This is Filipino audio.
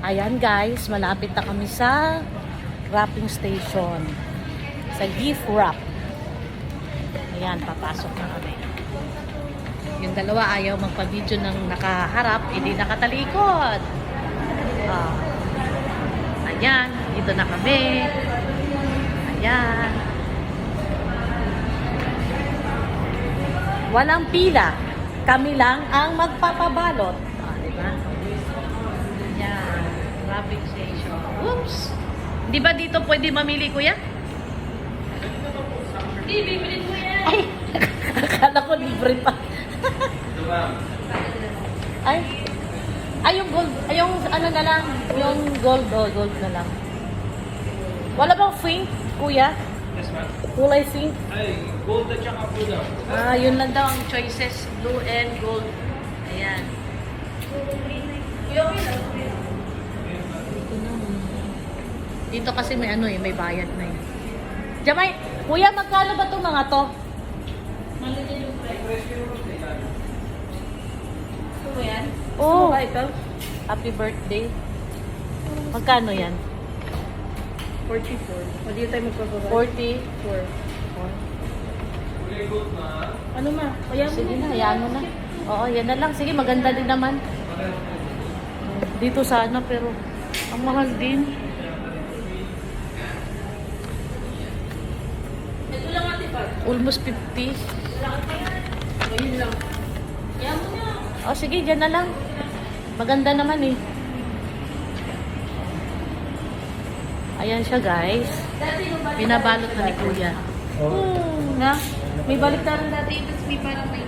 Ayan guys, malapit na kami sa wrapping station. Sa gift wrap. Ayan, papasok na kami. Yung dalawa ayaw magpa-video ng nakaharap, hindi nakatalikod. Ayan, dito na kami. Ayan. Walang pila. Kami lang ang magpapabalot. Diba? Ayan. Wrapping station. Oops! Di ba dito pwede mamili, kuya? Hindi, bibili ko yan. Ay! Akala ko libre pa. Ay! Ay, yung gold. Ay, yung ano na lang. Yung gold. Oh, gold na lang. Wala bang pink, kuya? Yes, ma'am. Kulay pink? Ay, gold at saka blue daw. Yun lang daw ang choices. Blue and gold. Ayan. Dito kasi may ano may bayad na eh. Jamay, kuya, magkano ba itong mga to? Ito mo yan? Oo. Gusto mo ba ito? Happy birthday. Magkano yan? 44. O di tayo magpapabay. 40. Kulay gold na. Ano ma? Kaya mo Sige na, hayaan mo na. Oo, yan na lang. Sige, maganda din naman. Dito sana, pero ang mahal din. Ito lang ate pa. Almost 50. Ayun lang. Kaya mo na. Oh, sige, dyan na lang. Maganda naman eh. Ayan siya, guys. Dati yung balik. Binabalot na ni Kuya. Na? May baliktaran dati. Tapos may parang may